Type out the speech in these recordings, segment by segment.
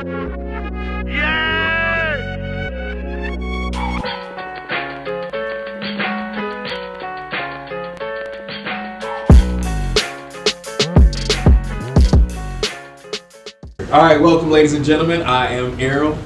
All right, welcome, ladies and gentlemen. I am Errol,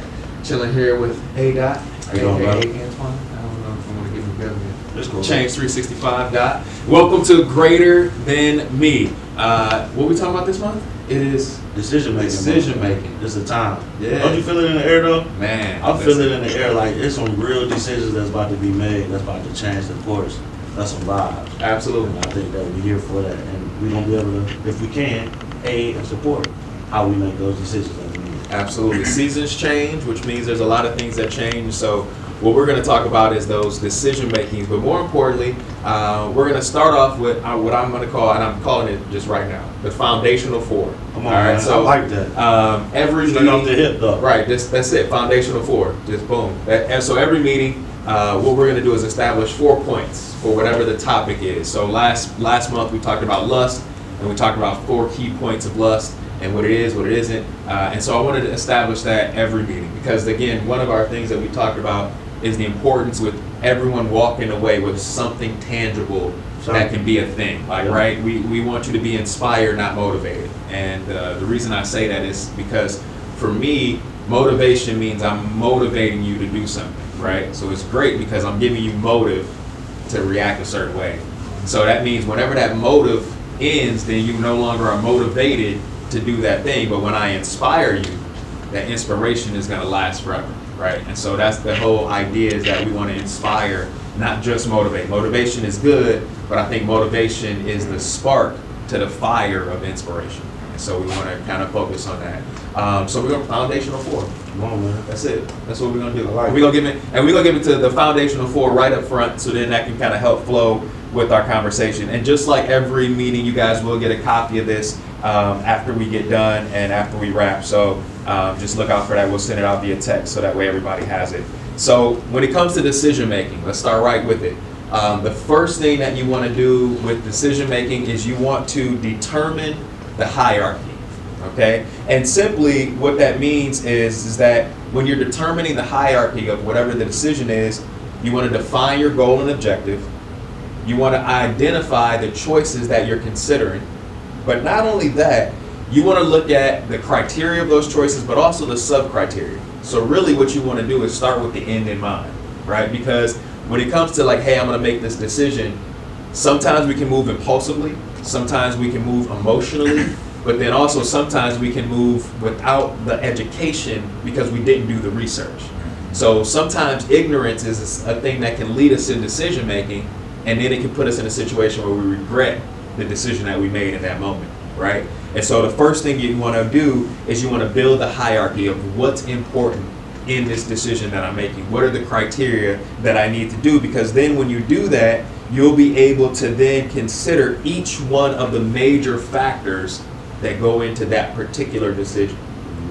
chilling here with A. Dot. How you doing, bro? Antoine. I don't know if I'm gonna give him government. Let's go. Change 365. Dot. Welcome to Greater Than Me. What we talking about this month? It is Decision making. Decision making. It's a time. Yeah. Don't you feel it in the air though? Man, I feel it in the air. Like it's some real decisions that's about to be made. That's about to change the course. That's some lives. Absolutely. And I think that we're here for that, and we're gonna be able to, if we can, aid and support how we make those decisions as we need. Absolutely. Seasons change, which means there's a lot of things that change. So what we're going to talk about is those decision makings. But more importantly, we're going to start off with what I'm going to call, and I'm calling it just right now, the foundational four. Come on, all right, man. so I like that. Every Straight meeting, off the hip, though. right? That's it. Foundational four. Just boom. And so every meeting, what we're going to do is establish 4 points for whatever the topic is. So last month we talked about lust, and we talked about 4 key points of lust, and what it is, what it isn't. And so I wanted to establish that every meeting because, again, one of our things that we talked about is the importance with everyone walking away with something tangible that can be a thing. Like, right? We want you to be inspired, not motivated. And the reason I say that is because for me, motivation means I'm motivating you to do something, right? So it's great because I'm giving you motive to react a certain way. So that means whenever that motive ends, then you no longer are motivated to do that thing. But when I inspire you, that inspiration is going to last forever, right? And so that's the whole idea, is that we want to inspire, not just motivate. Motivation is good, but I think motivation is the spark to the fire of inspiration. And so we want to kind of focus on that. So we're going to foundational 4. Come on, man. That's it. That's what we're going to do. Like we're going to give it to the foundational 4 right up front, so then that can kind of help flow with our conversation. And just like every meeting, you guys will get a copy of this after we get done and after we wrap. So just look out for that. We'll send it out via text so that way everybody has it. So when it comes to decision making, let's start right with it. The first thing that you want to do with decision making is you want to determine the hierarchy. Okay? And simply what that means is that when you're determining the hierarchy of whatever the decision is, you want to define your goal and objective. You want to identify the choices that you're considering. But not only that, you want to look at the criteria of those choices, but also the sub-criteria. So really what you want to do is start with the end in mind, right? Because when it comes to like, hey, I'm going to make this decision, sometimes we can move impulsively, sometimes we can move emotionally, but then also sometimes we can move without the education because we didn't do the research. So sometimes ignorance is a thing that can lead us in decision making, and then it can put us in a situation where we regret the decision that we made in that moment, right? And so the first thing you want to do is you want to build the hierarchy of what's important in this decision that I'm making. What are the criteria that I need to do? Because then when you do that, you'll be able to then consider each one of the major factors that go into that particular decision.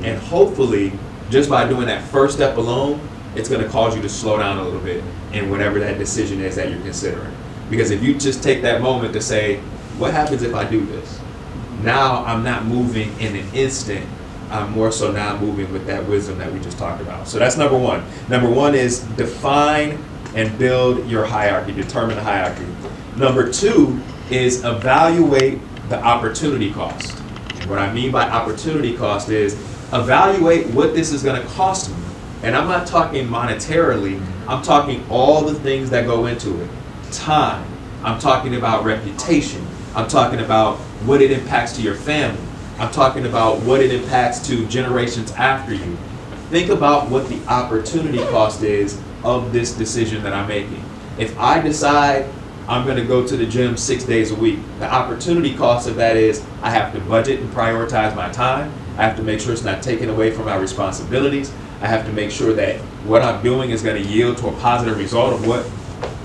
And hopefully, just by doing that first step alone, it's going to cause you to slow down a little bit in whatever that decision is that you're considering. Because if you just take that moment to say, what happens if I do this? Now I'm not moving in an instant. I'm more so now moving with that wisdom that we just talked about. So that's number 1. Number 1 is define and build your hierarchy, determine the hierarchy. Number 2 is evaluate the opportunity cost. And what I mean by opportunity cost is evaluate what this is going to cost me. And I'm not talking monetarily, I'm talking all the things that go into it. Time, I'm talking about reputation, I'm talking about what it impacts to your family, I'm talking about what it impacts to generations after you. Think about what the opportunity cost is of this decision that I'm making. If I decide I'm going to go to the gym 6 days a week, the opportunity cost of that is I have to budget and prioritize my time. I have to make sure it's not taken away from my responsibilities. I have to make sure that what I'm doing is going to yield to a positive result of what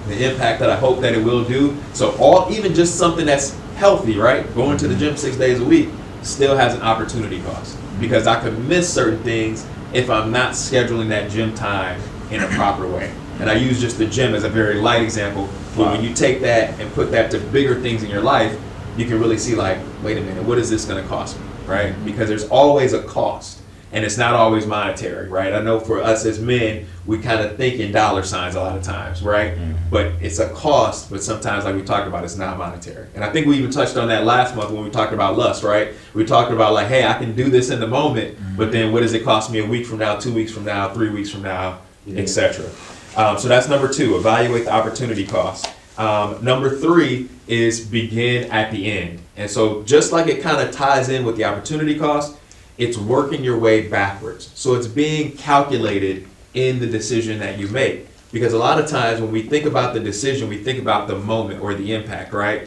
the impact that I hope that it will do. So even just something that's healthy, right? Going to the gym 6 days a week still has an opportunity cost because I could miss certain things if I'm not scheduling that gym time in a proper way. And I use just the gym as a very light example, but when you take that and put that to bigger things in your life, you can really see like, wait a minute, what is this going to cost me, right? Because there's always a cost. And it's not always monetary, right? I know for us as men, we kind of think in dollar signs a lot of times, right? But it's a cost, but sometimes, like we talked about, it's not monetary. And I think we even touched on that last month when we talked about lust, right? We talked about like, hey, I can do this in the moment, but then what does it cost me a week from now, 2 weeks from now, 3 weeks from now, etc. So that's number 2, evaluate the opportunity cost. Number 3 is begin at the end. And so just like it kind of ties in with the opportunity cost, it's working your way backwards. So it's being calculated in the decision that you make. Because a lot of times when we think about the decision, we think about the moment or the impact, right?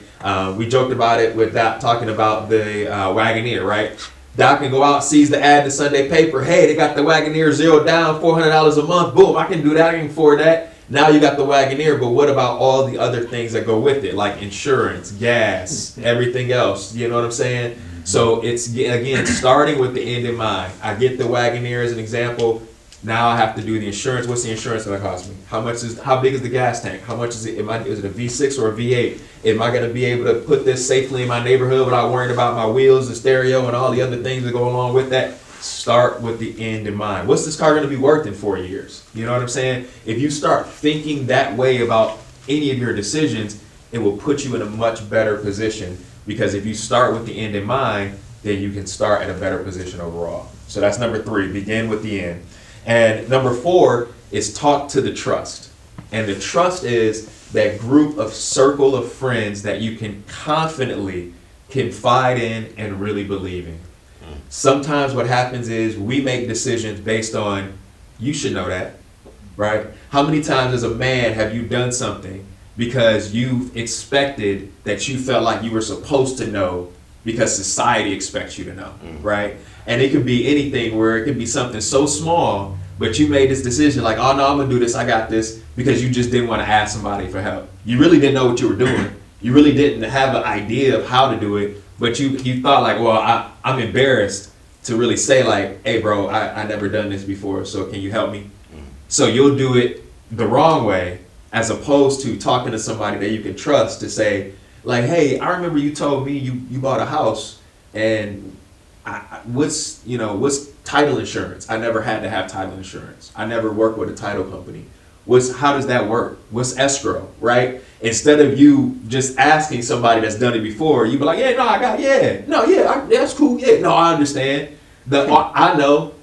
We joked about it with Doc talking about the Wagoneer, right? Doc can go out, sees the ad in the Sunday paper. Hey, they got the Wagoneer zeroed down, $400 a month. Boom, I can do that, I can afford that. Now you got the Wagoneer, but what about all the other things that go with it, like insurance, gas, everything else? You know what I'm saying? So it's, again, starting with the end in mind. I get the Wagoneer as an example. Now I have to do the insurance. What's the insurance going to cost me? How big is the gas tank? How much is it? Is it a V6 or a V8? Am I going to be able to put this safely in my neighborhood without worrying about my wheels, the stereo, and all the other things that go along with that? Start with the end in mind. What's this car going to be worth in 4 years? You know what I'm saying? If you start thinking that way about any of your decisions, it will put you in a much better position, because if you start with the end in mind, then you can start at a better position overall. So that's number 3, begin with the end. And number 4 is talk to the trust. And the trust is that group of circle of friends that you can confidently confide in and really believe in. Sometimes what happens is we make decisions based on, you should know that, right? How many times as a man have you done something because you expected that you felt like you were supposed to know because society expects you to know, right? And it could be anything, where it could be something so small, but you made this decision like, oh no, I'm gonna do this, I got this, because you just didn't want to ask somebody for help. You really didn't know what you were doing. You really didn't have an idea of how to do it, but you thought like, well, I'm embarrassed to really say like, hey bro, I never done this before, so can you help me? So you'll do it the wrong way, as opposed to talking to somebody that you can trust to say, like, hey, I remember you told me you bought a house, and what's title insurance? I never had to have title insurance. I never worked with a title company. How does that work? What's escrow, right? Instead of you just asking somebody that's done it before, you be like, that's cool, I understand. I know.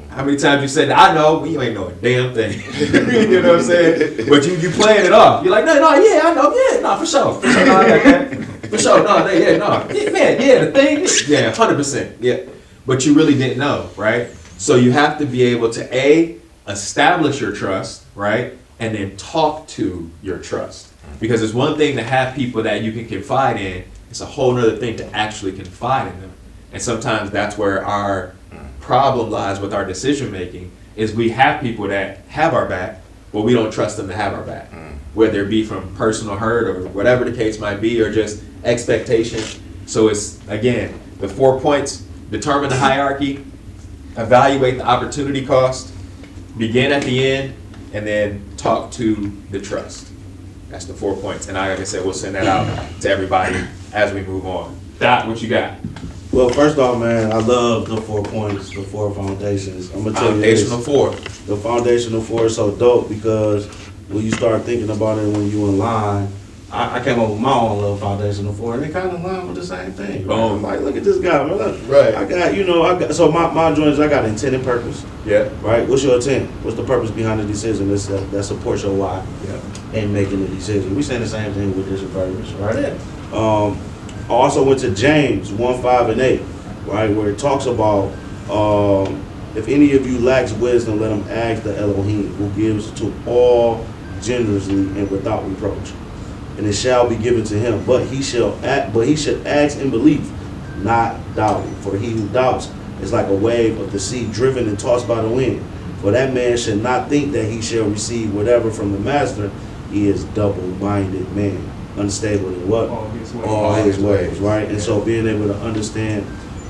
How many times you said, I know, but you ain't know a damn thing. You know what I'm saying? But you playing it off. You're like, I know, for sure. For sure, no, I got that. For sure, the thing, 100%, yeah. But you really didn't know, right? So you have to be able to, establish your trust, right? And then talk to your trust. Because it's one thing to have people that you can confide in. It's a whole other thing to actually confide in them. And sometimes that's where our problem lies with our decision making, is we have people that have our back, but we don't trust them to have our back. Whether it be from personal hurt or whatever the case might be, or just expectation. So it's, again, the 4 points: determine the hierarchy, evaluate the opportunity cost, begin at the end, and then talk to the trust. That's the 4 points. And like I said, we'll send that out to everybody as we move on. Doc, what you got? Well, first off, man, I love the 4 points, the 4 foundations. I'm gonna tell you this. Foundational 4. The foundational 4 is so dope, because when you start thinking about it when you in line, I came up with my own little foundational 4, and they kind of line with the same thing. Right? I'm like, look at this guy, man. Look, right. I got, so my joint is, I got intent and purpose. Yeah. Right? What's your intent? What's the purpose behind the decision that supports your why? Yeah. In making the decision. We saying the same thing with this purpose, right? Yeah. I also went to James 1, 5, and 8, right, where it talks about, if any of you lacks wisdom, let him ask the Elohim, who gives to all generously and without reproach, and it shall be given to him. But he should ask in belief, not doubting. For he who doubts is like a wave of the sea, driven and tossed by the wind. For that man should not think that he shall receive whatever from the master. He is double-minded man, unstable in what? All his ways, right? And so being able to understand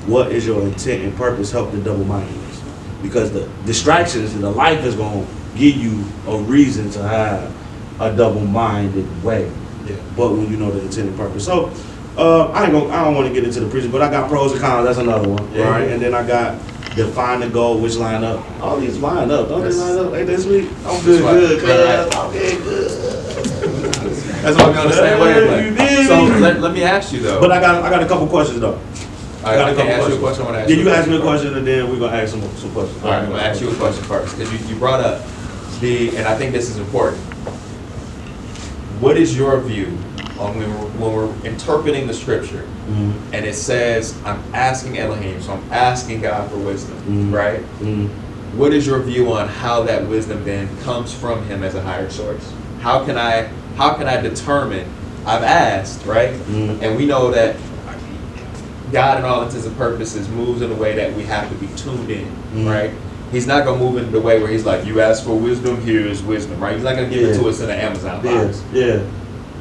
what is your intent and purpose help the double-mindedness. Because the distractions in the life is going to give you a reason to have a double-minded way. Yeah. But when you know the intent and purpose. So I don't want to get into the preaching, but I got pros and cons. That's another one, right? And then I got define the goal, which line up. All these line up. Don't they line up? Ain't this week? I'm good, That's good, right. cuz. I'm good. That's what I'm gonna say. You did. So let me ask you though. But I got a couple questions though. I got a couple ask you a question. I want to ask Yeah, you. you ask me a question and then we're gonna ask some questions. All right, I'm gonna ask you a question first because you brought up and I think this is important. What is your view on when we're interpreting the scripture Mm-hmm. and it says, I'm asking Elohim, so I'm asking God for wisdom, Mhm. right? Mm-hmm. What is your view on how that wisdom then comes from Him as a higher source? How can I determine? I've asked, right? Mhm. And we know that God, in all intents and purposes, moves in a way that we have to be tuned in, Mhm. right? He's not gonna move in the way where He's like, you ask for wisdom, here is wisdom, right? He's not gonna give it Yeah. to us in an Amazon Yeah, box. yeah.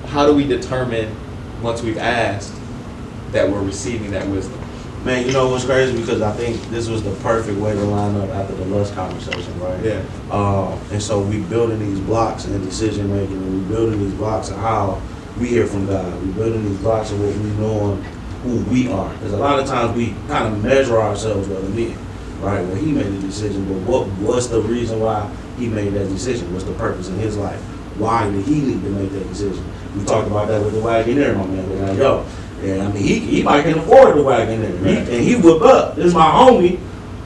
How do we determine once we've asked that we're receiving that wisdom? Man, you know what's crazy? Because I think this was the perfect way to line up after the lust conversation, right? Yeah. And so we building these blocks in decision making, and we building these blocks of how we hear from God. We building these blocks of what we know and who we are. Because a lot of times we kind of measure ourselves with other men, right? Well, he made a decision, but what's the reason why he made that decision? What's the purpose in his life? Why did he need to make that decision? We talked about that with the Wagoneer, my man. We're like, yo, yeah, I mean, he might can afford the Wagoneer. Right. And he whip up. This is my homie.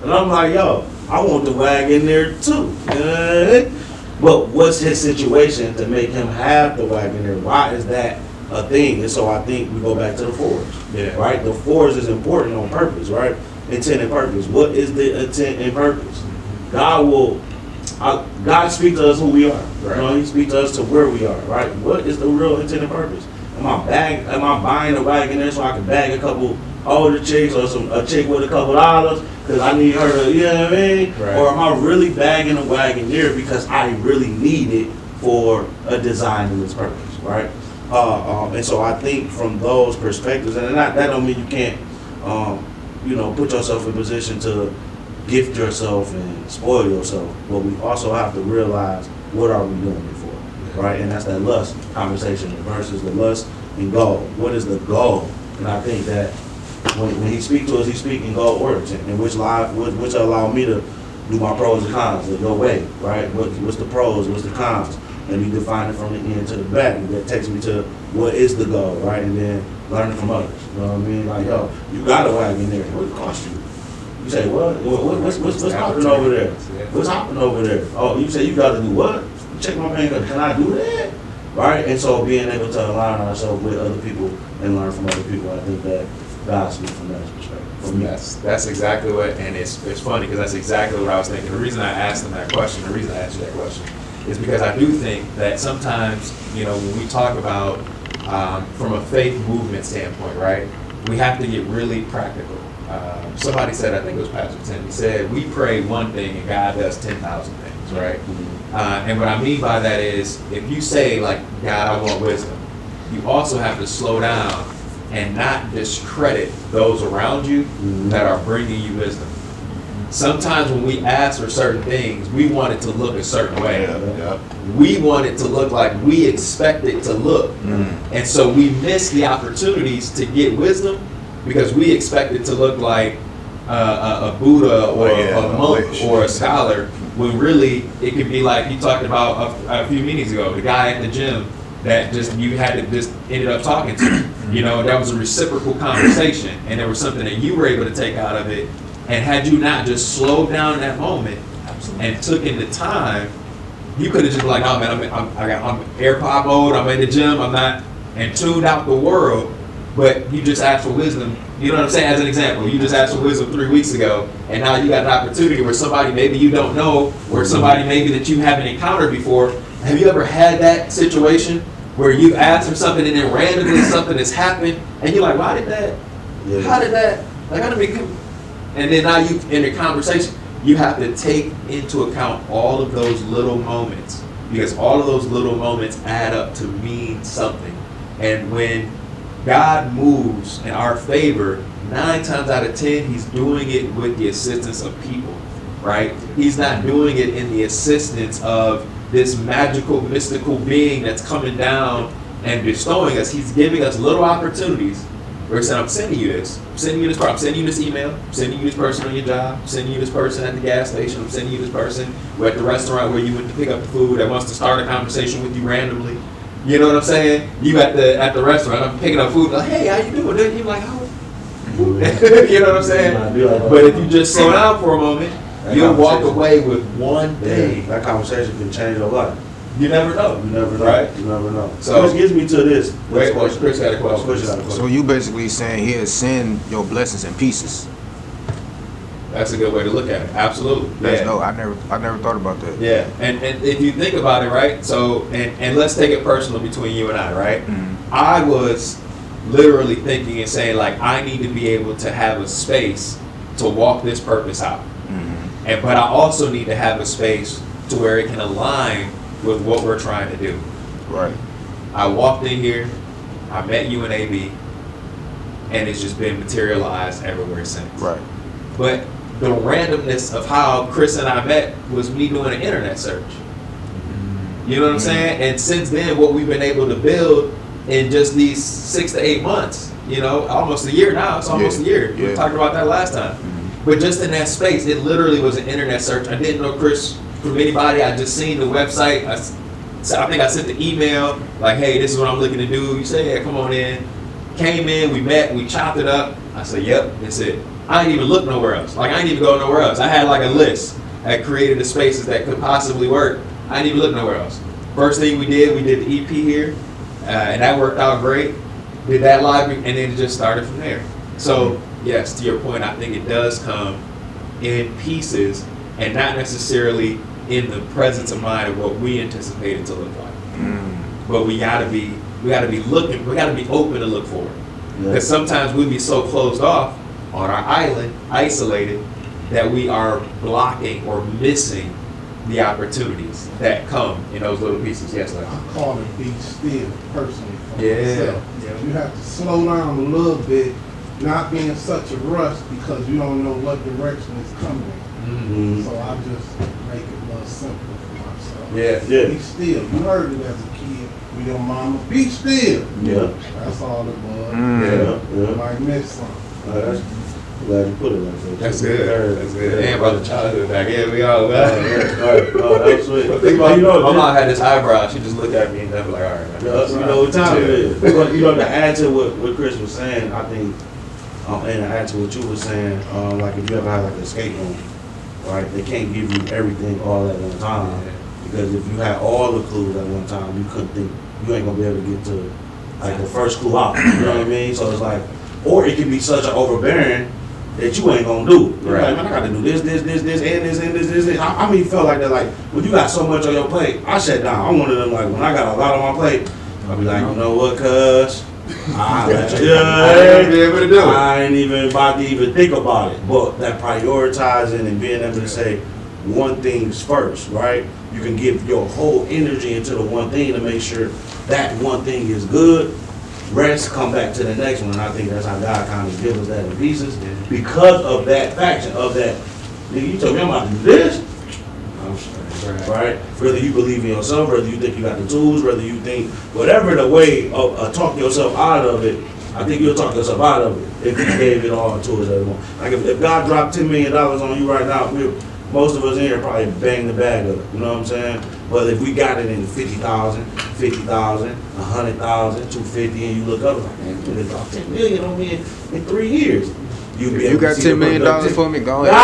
And I'm like, yo, I want the Wagoneer too. But what's his situation to make him have the Wagoneer? Why is that a thing? And so I think we go back to the forge. Yeah. Right? The forge is important on purpose, right? Intent and purpose. What is the intent and purpose? God speaks to us who we are. Right. You know, He speaks to us to where we are, right? What is the real intent and purpose? Am I buying a Wagoneer so I can bag a couple older chicks or a chick with a couple dollars because I need her to, you know what I mean? Right. Or am I really bagging a Wagoneer because I really need it for a design and its purpose, right? And so I think from those perspectives, and that don't mean you can't, put yourself in a position to gift yourself and spoil yourself, but we also have to realize what are we doing it for, right? And that's that lust conversation versus the lust and goal. What is the goal? And I think that when he speaks to us, he speaks in goal origin, and which allow me to do my pros and cons of your way, right? What's the pros? What's the cons? Let me define it from the end to the back. And that takes me to what is the goal, right? And then learning from others. You know what I mean? Like, yo, you got a Wagoneer. What it cost you? You say, what? What's happening over there? What's happening over there? Oh, you say you got to do what? Check my bank account. Can I do that? Right? And so being able to align ourselves with other people and learn from other people, I think that God speaks from that perspective. For me. That's exactly what, and it's funny because that's exactly what I was thinking. The reason I asked him that question, the reason I asked you that question, is because I do think that sometimes, when we talk about from a faith movement standpoint, right, we have to get really practical. Somebody said, I think it was Pastor Tim, he said, we pray one thing and God does 10,000 things, right? And what I mean by that is, if you say, like, God, I want wisdom, you also have to slow down and not discredit those around you that are bringing you wisdom. Sometimes when we ask for certain things, we want it to look a certain way. Yeah. We want it to look like we expect it to look. And so we miss the opportunities to get wisdom because we expect it to look like a Buddha or a monk or a scholar, when really it could be like you talked about a few meetings ago, the guy at the gym that you had to just ended up talking to. That was a reciprocal conversation, and there was something that you were able to take out of it. And had you not just slowed down in that moment and took in the time, you could have just been like, oh man, I'm AirPod mode, I'm in the gym, I'm not, and tuned out the world. But you just asked for wisdom. You know what I'm saying? As an example, you just asked for wisdom 3 weeks ago, and now you got an opportunity where somebody maybe you don't know, or somebody maybe that you haven't encountered before. Have you ever had that situation where you've asked for something and then randomly something has happened, and you're like, why did that? Yeah. How did that? Like, I don't be. And then now you in a conversation, you have to take into account all of those little moments, because all of those little moments add up to mean something. And when God moves in our favor, 9 times out of 10, He's doing it with the assistance of people, right? He's not doing it in the assistance of this magical, mystical being that's coming down and bestowing us. He's giving us little opportunities where he said, I'm sending you this. I'm sending you this part. I'm sending you this email. I'm sending you this person on your job. I'm sending you this person at the gas station. I'm sending you this person who at the restaurant where you went to pick up the food that wants to start a conversation with you randomly. You know what I'm saying? You at the restaurant, I'm picking up food, like, hey, how you doing? Then you're like, oh. You know what I'm saying? But if you just slow down for a moment, you'll walk away with one thing. That conversation can change your life. You never know. You never know. Right? You never know. So, which gets me to this. Wait, Chris got a question. So you basically saying he'll send your blessings in pieces. That's a good way to look at it. Absolutely. That's dope. I never thought about that. Yeah, and if you think about it, right? So, and let's take it personal between you and I, right? Mm-hmm. I was literally thinking and saying, like, I need to be able to have a space to walk this purpose out. Mm-hmm. But I also need to have a space to where it can align with what we're trying to do. Right. I walked in here, I met you in AB, and it's just been materialized everywhere since. Right. But the randomness of how Chris and I met was me doing an internet search. You know what I'm saying? And since then, what we've been able to build in just these 6 to 8 months, you know, almost a year now, it's almost a year. We talked about that last time. But just in that space, it literally was an internet search. I didn't know Chris from anybody. I just seen the website. I think I sent the email, like, hey, this is what I'm looking to do. You say, yeah, come on in. Came in, we met, we chopped it up. I said, yep, that's it. I didn't even look nowhere else. Like, I didn't even go nowhere else. I had like a list. I created the spaces that could possibly work. I didn't even look nowhere else. First thing we did the EP here, and that worked out great. Did that live, and then it just started from there. So, yes, to your point, I think it does come in pieces and not necessarily in the presence of mind of what we anticipate it to look like. But we gotta be looking, we gotta be open to look for it. Because sometimes we'll be so closed off on our island, isolated, that we are blocking or missing the opportunities that come in those little pieces. Yes, like I call it be still, personally. For Yeah. myself. Yeah. You have to slow down a little bit, not be in such a rush because you don't know what direction it's coming in. So I just make it a little simpler for myself. Yeah. Be still. You heard it as a kid with your mama. Be still. Yeah. That's all it was. Yeah. You might miss something. I'm glad you put it like that. That's good. That's good. And about the childhood back. Yeah, we all. That was sweet. Think about, my mom had this eyebrow. She just looked at me and then be like, all right, man. You know what time it is. But, you know, to add to what Chris was saying, I think, and to add to what you were saying, like if you ever have like an escape room, right? They can't give you everything all at one time. Because if you had all the clues at one time, you couldn't think, you ain't gonna be able to get to like the first clue out. You know what I mean? So it's like, or it can be such an overbearing that you ain't gonna do. You're like, man, I gotta do this, and this. I mean, felt like that. Like when you got so much on your plate, I shut down. I'm one of them. Like when I got a lot on my plate, I'll be like, you know what, cuz I ain't even about to even think about it. But that prioritizing and being able to say one thing's first, right? You can give your whole energy into the one thing to make sure that one thing is good. Rest, come back to the next one, and I think that's how God kind of gives us that in pieces. Because of that faction, of that, nigga, you told me I'm about to do this? I'm sorry, right? Whether you believe in yourself, whether you think you got the tools, whether you think, whatever the way of talk yourself out of it, I think you'll talk yourself out of it if you gave it all to us everyone. Like if God dropped $10 million on you right now, most of us in here probably bang the bag of it, you know what I'm saying? But if we got it in 50,000, 100,000, 250, and you look up, like, man, you dropped $10 million on me in 3 years. You got $10 million for me? Go ahead.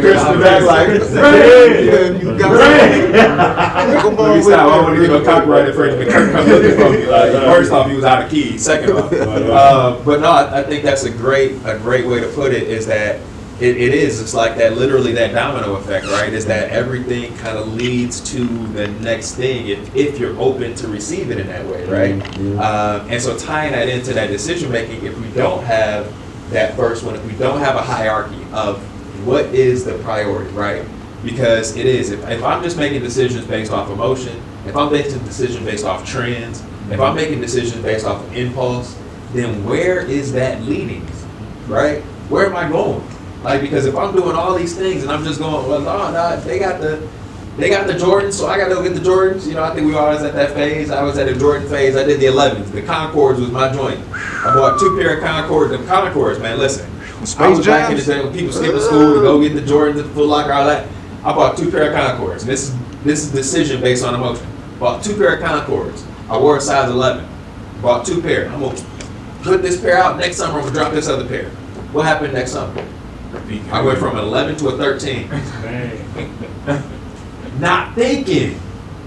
Chris in the back like, you got come on, stop. I want to give a copyright infringement. Kirk come looking for me. Like, first off, he was out of key. Second off, but no, I think that's a great way to put it. Is that it is. It's like that, literally that domino effect, right? Is that everything kind of leads to the next thing if you're open to receive it in that way, right? And so tying that into that decision making, if we don't have that first one, if we don't have a hierarchy of what is the priority, right? Because it is, if I'm just making decisions based off emotion, if I'm making decisions based off trends, if I'm making decisions based off of impulse, then where is that leading, right? Where am I going? Like, because if I'm doing all these things and I'm just going, well, no, they got the They got the Jordans, so I got to go get the Jordans. You know, I think we were always at that phase. I was at the Jordan phase. I did the 11s. The Concords was my joint. I bought 2 pair of Concords. The Concords, man, listen. I was back in the day when people skipping school to go get the Jordans, the Foot Locker, all that. I bought 2 pair of Concords. And this is a decision based on emotion. Bought 2 pair of Concords. I wore a size 11. Bought 2 pair. I'm going to put this pair out. Next summer, I'm going to drop this other pair. What happened next summer? I went from an 11 to a 13. Not thinking.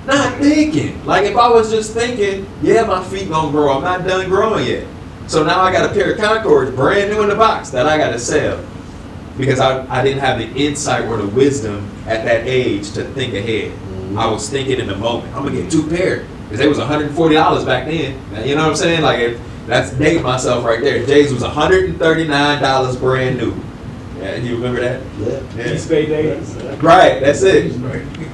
Like if I was just thinking, yeah, my feet gonna grow. I'm not done growing yet. So now I got a pair of Concords, brand new in the box, that I gotta sell. Because I didn't have the insight or the wisdom at that age to think ahead. I was thinking in the moment, I'm gonna get 2 pair. Because it was $140 back then. You know what I'm saying? Like that's dating myself right there. Jay's was $139 brand new. Yeah, you remember that? Yeah. East Bay days. Right, that's it.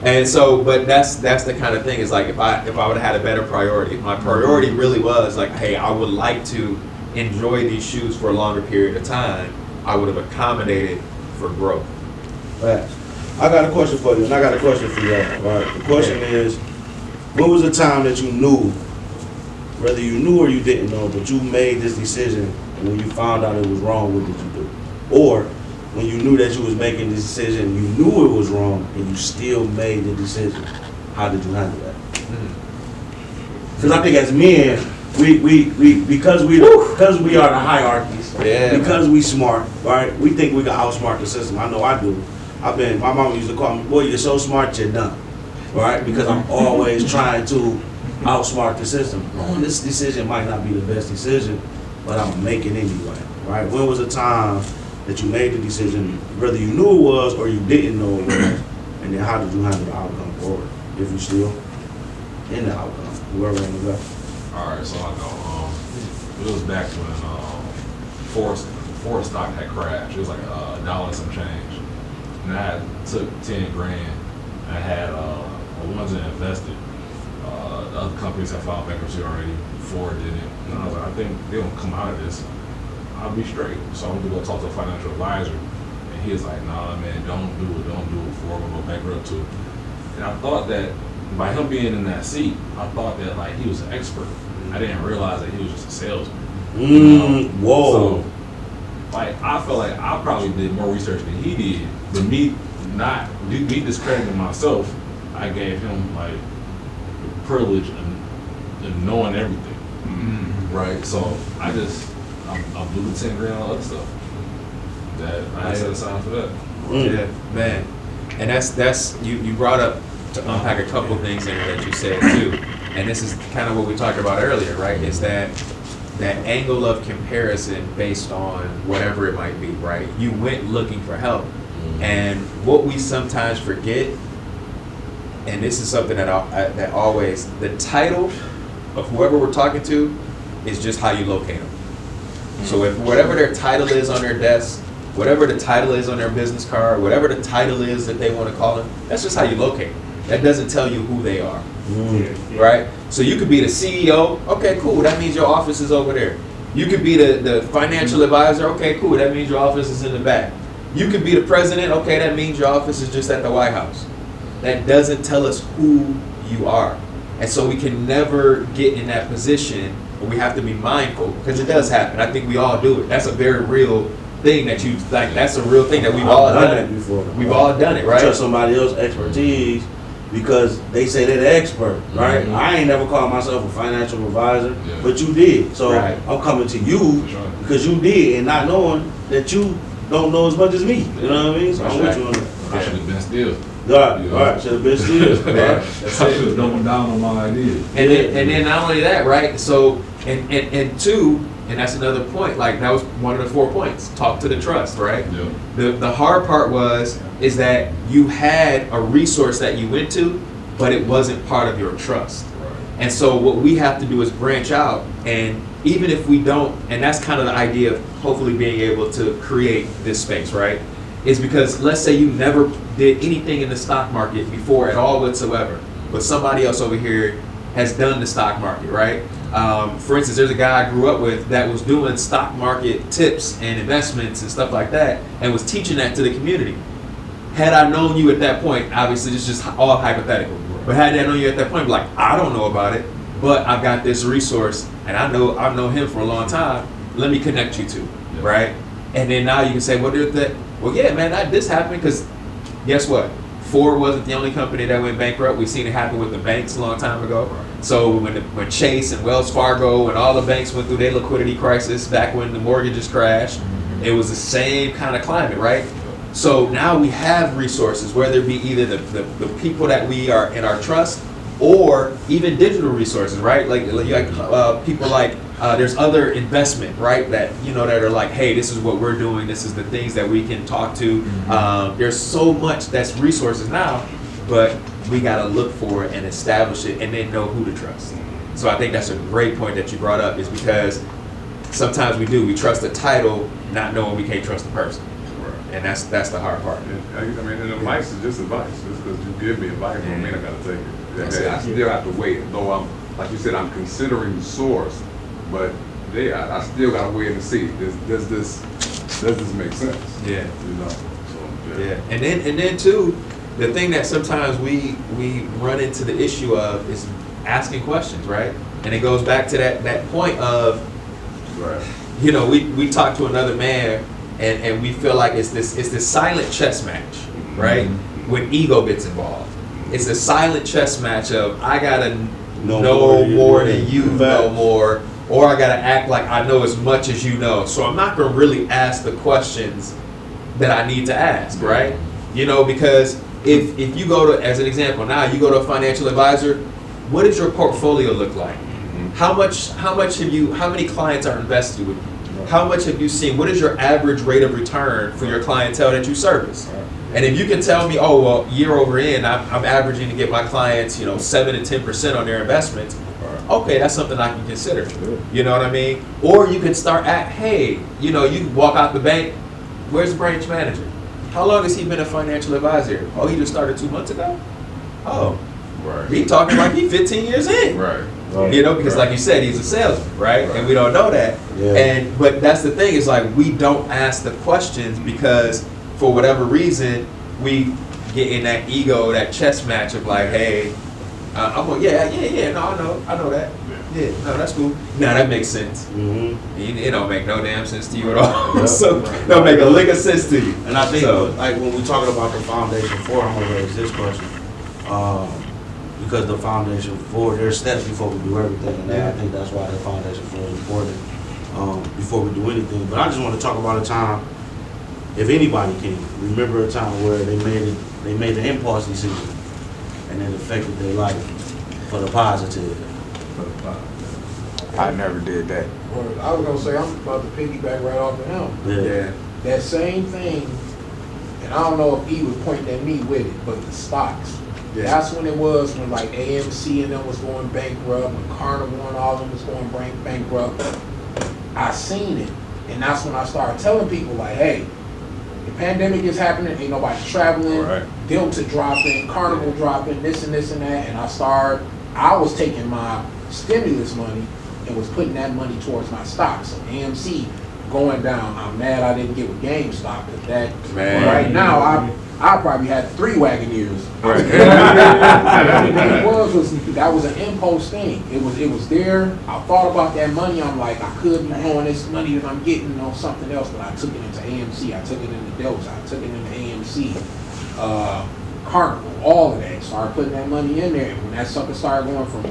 And so, but that's the kind of thing. Is like if I would have had a better priority. If my priority really was like, hey, I would like to enjoy these shoes for a longer period of time, I would have accommodated for growth. Right. I got a question for you, and I got a question for y'all. Right. The question is, when was the time that you knew, whether you knew or you didn't know, but you made this decision, and when you found out it was wrong, what did you do? Or when you knew that you was making this decision, you knew it was wrong, and you still made the decision, how did you handle that? Because I think as men, because we are the hierarchies, because we smart, right? We think we can outsmart the system. I know I do. My mom used to call me, boy, you're so smart, you're dumb, right? Because I'm always trying to outsmart the system. Oh, this decision might not be the best decision, but I'm making it anyway, right? When was the time that you made the decision, whether you knew it was or you didn't know it was, and then how did you handle the outcome forward, if you still in the outcome, whoever want to go? All right, so I know it was back when Ford stock had crashed. It was like $1 some change, and I took 10 grand. I had the ones that invested. The other companies have filed bankruptcy already. Ford didn't, and I was like, I think they don't come out of this. I'll be straight. So I went to go talk to a financial advisor, and he was like, nah, man, don't do it. Ford will go bankrupt too. And I thought that by him being in that seat, I thought that like he was an expert. I didn't realize that he was just a salesman. Whoa. So, like, I felt like I probably did more research than he did. But me discrediting myself, I gave him like the privilege of knowing everything. Right? So I blew the 10 grand on other stuff. That I set aside for that. Yeah, man. And that's you brought up to unpack a couple things in there that you said too. And this is kind of what we talked about earlier, right? Is that angle of comparison based on whatever it might be, right? You went looking for help. And what we sometimes forget, and this is something that always, the title of whoever we're talking to is just how you locate them. So if whatever their title is on their desk, whatever the title is on their business card, whatever the title is that they want to call them, that's just how you locate them. That doesn't tell you who they are, right? So you could be the CEO, okay, cool, that means your office is over there. You could be the financial advisor, okay, cool, that means your office is in the back. You could be the president, okay, that means your office is just at the White House. That doesn't tell us who you are. And so we can never get in that position, but we have to be mindful, because it does happen. I think we all do it. That's a very real thing that you, like, that's a real thing that we've all done it before. We've all done it, right? Trust somebody else's expertise because they say they're the expert, right? I ain't never called myself a financial advisor, but you did. So I'm coming to you because you did, and not knowing that you don't know as much as me. You know what I mean? So I'm with you on that. I should have been still. Right, should have been still. I should have doubled down on my idea. And then not only that, right? So and two, and that's another point. Like that was one of the 4 points. Talk to the trust, right? Yeah. The hard part is that you had a resource that you went to, but it wasn't part of your trust. Right. And so what we have to do is branch out, and even if we don't, and that's kind of the idea of hopefully being able to create this space, right? Is because let's say you never did anything in the stock market before at all whatsoever, but somebody else over here has done the stock market, right? For instance, there's a guy I grew up with that was doing stock market tips and investments and stuff like that, and was teaching that to the community. had I known you at that point, obviously it's just all hypothetical, but had I known you at that point, like, I don't know about it, but I've got this resource, and I've known him for a long time, let me connect you to, right? And then now you can say, well, yeah, man, this happened, because guess what? Ford wasn't the only company that went bankrupt. We've seen it happen with the banks a long time ago. So when Chase and Wells Fargo and all the banks went through their liquidity crisis back when the mortgages crashed, it was the same kind of climate, right? So now we have resources, whether it be either the people that we are in our trust, or even digital resources, right? Like people like there's other investment, right? That that are like, hey, this is what we're doing. This is the things that we can talk to. There's so much that's resources now, but we got to look for it and establish it, and then know who to trust. So I think that's a great point that you brought up, is because sometimes we trust the title, not knowing we can't trust the person. And that's the hard part. I mean, and advice is just advice. Just because you give me advice, don't mean I gotta take it. I still have to wait. Though I'm, like you said, I'm considering the source, but I still gotta wait and see. Does this make sense? Yeah. So, yeah. And then too, the thing that sometimes we run into the issue of is asking questions, right? And it goes back to that point of, right. We talked to another man. And we feel like it's this silent chess match, right? When ego gets involved, it's a silent chess match of I gotta know more than you know more, or I gotta act like I know as much as you know. So I'm not gonna really ask the questions that I need to ask, right? Because if you go to, as an example, now you go to a financial advisor, what does your portfolio look like? How many clients are invested with you? How much have you seen? What is your average rate of return for your clientele that you service? And if you can tell me, oh, well, year over in, I'm averaging to get my clients, 7 to 10% on their investments. Okay, that's something I can consider. You know what I mean? Or you can start at, hey, you can walk out the bank. Where's the branch manager? How long has he been a financial advisor? Oh, he just started 2 months ago? Oh, right. He talking like he 15 years in. Right. Because like you said, he's a salesman, right? And we don't know that. Yeah. But that's the thing, is like we don't ask the questions because for whatever reason we get in that ego, that chess match of like, hey, I'm like, no, I know that. Yeah, no, that's cool. No, that makes sense. Mm-hmm. It don't make no damn sense to you at all. So it don't make a lick of sense to you. And I think, like when we're talking about the foundation for, I'm gonna raise this question. Because the foundation for, there's steps before we do everything, and I think that's why the foundation for is important before we do anything. But I just want to talk about a time, if anybody can remember a time where they made an impulse decision, and it affected their life for the positive. I never did that. Well, I was gonna say, I'm about to piggyback right off of him. Yeah. That same thing, and I don't know if he was pointing at me with it, but the stocks. Yeah. That's when it was, when like AMC and them was going bankrupt, when Carnival and all of them was going bankrupt. I seen it, and that's when I started telling people like, hey, the pandemic is happening, ain't nobody traveling, Right. Delta dropping, Carnival dropping, this and this and that, and I was taking my stimulus money and was putting that money towards my stocks. So AMC going down, I'm mad I didn't get with GameStop, because that, Man. right now, I probably had 3 Wagoneers. Right. That was an impulse thing. It was there. I thought about that money. I'm like, I could be blowing this money that I'm getting on something else, but I took it into AMC. I took it into Delta. I took it into AMC, Carnival, all of that. Started putting that money in there. And when that sucker started going from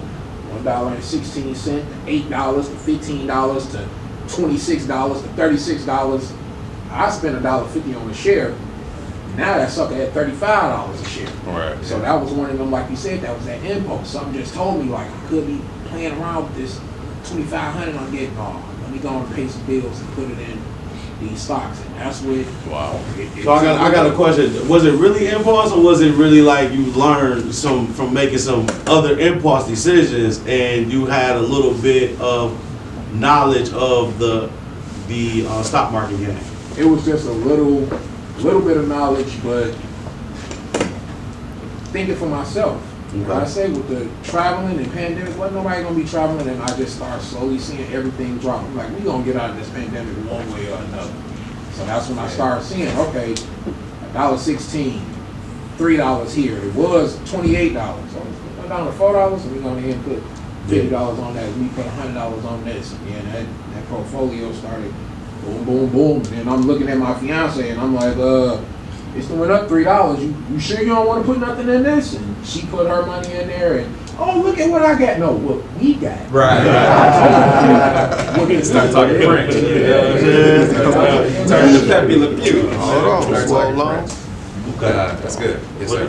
$1.16 to $8 to $15 to $26 to $36, I spent $1.50 on a share. Now that sucker at $35 a share. Right. So that was one of them, like you said, that was that impulse. Something just told me like I could be playing around with this $2,500 I'm getting off. Let me go and pay some bills and put it in these stocks. And that's what. Wow. So I got a question. Was it really impulse, or was it really like you learned from making some other impulse decisions, and you had a little bit of knowledge of the stock market game? It was just a little bit of knowledge, but thinking for myself. Okay. Like I say, with the traveling and pandemic, wasn't nobody gonna be traveling, and I just started slowly seeing everything drop. I'm like, we gonna get out of this pandemic one way or another. So that's when I started seeing, okay, $1.16, $3 here. It was $28. So went down to $4, and we're going to put $50 on that. We put $100 on this. And that portfolio started boom, boom, boom. And I'm looking at my fiance, and I'm like, it's went up $3. You sure you don't want to put nothing in this? And she put her money in there, and oh, look at what I got. No, what we got. Right. Start talking French. Turn to Pepe Le Pew. Hold on, Start slow talking long. French. That's good. Yes, sir.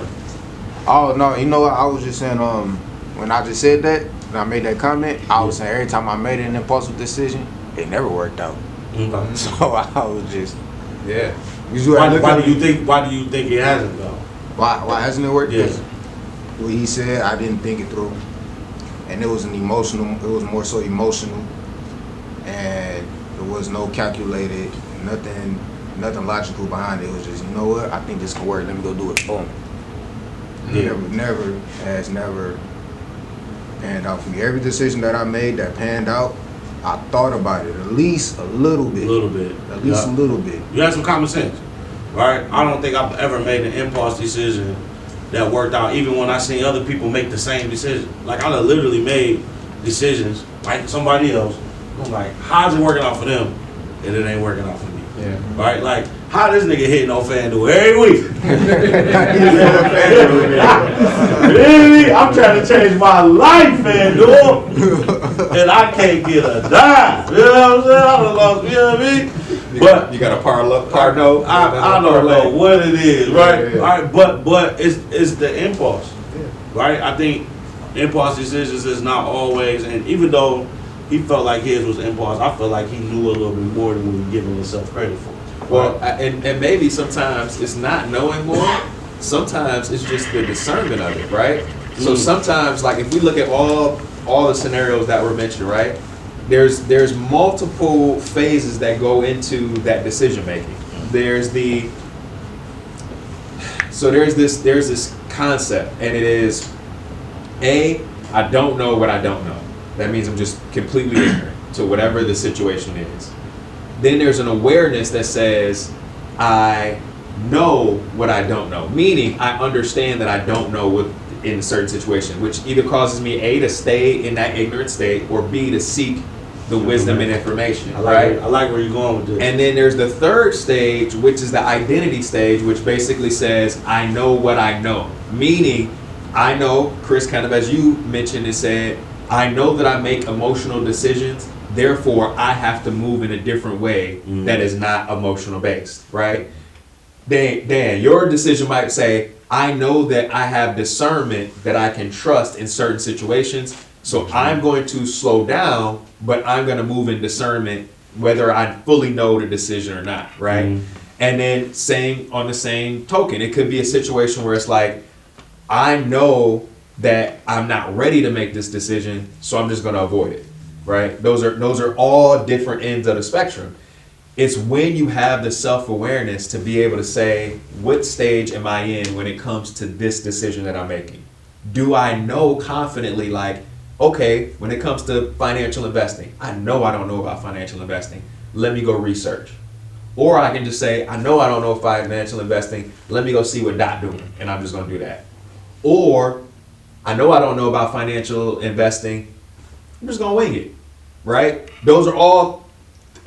Oh no, you know what? I was just saying, when I just said that, and I made that comment, I was saying every time I made an impulsive decision, it never worked out. Okay. So I was just, Yeah. Why do you think it hasn't though? why hasn't it worked? Yeah. 'Cause what he said, I didn't think it through, and it was more so emotional, and there was no calculated, nothing logical behind it. It was just, you know what, I think this can work, let me go do it, boom. Yeah. Never panned out for me. Every decision that I made that panned out, I thought about it at least a little bit. At least a little bit. You have some common sense, right? I don't think I've ever made an impulse decision that worked out, even when I seen other people make the same decision. Like, I done literally made decisions like somebody else. I'm like, how's it working out for them? And it ain't working out for me. Yeah. Right? Like, how this nigga hitting on FanDuel every week? Really? I'm trying to change my life, FanDuel. And I can't get a dime. You know what I'm saying? I done lost, you know what I mean? But you got a Parno. I don't know what it is, right? Yeah. All right, but it's the impulse, right? I think impulse decisions is not always, and even though he felt like his was impulse, I feel like he knew a little bit more than we were giving himself credit for. Well, and maybe sometimes it's not knowing more. Sometimes it's just the discernment of it, right? So sometimes, like if we look at all the scenarios that were mentioned, right? There's multiple phases that go into that decision making. There's this concept, and it is I don't know what I don't know. That means I'm just completely ignorant to whatever the situation is. Then there's an awareness that says I know what I don't know, meaning I understand that I don't know what in a certain situation, which either causes me A, to stay in that ignorant state, or B, to seek the wisdom and information, right? I like where you're going with this. And then there's the third stage, which is the identity stage, which basically says, I know what I know. Meaning, I know, Chris, kind of as you mentioned and said, I know that I make emotional decisions, therefore I have to move in a different way that is not emotional based, right? Dan, your decision might say, I know that I have discernment that I can trust in certain situations, so I'm going to slow down, but I'm going to move in discernment whether I fully know the decision or not, right? And then on the same token, it could be a situation where it's like, I know that I'm not ready to make this decision, so I'm just going to avoid it, right? Those are all different ends of the spectrum. It's when you have the self-awareness to be able to say, what stage am I in when it comes to this decision that I'm making? Do I know confidently, like, okay, when it comes to financial investing, I know I don't know about financial investing. Let me go research. Or I can just say, I know I don't know about financial investing. Let me go see what Dot doing, and I'm just going to do that. Or I know I don't know about financial investing. I'm just going to wing it, right? Those are all,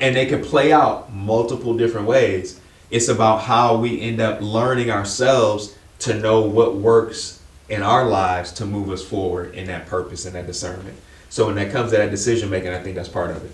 and they can play out multiple different ways. It's about how we end up learning ourselves to know what works in our lives to move us forward in that purpose and that discernment. So when that comes to that decision making, I think that's part of it.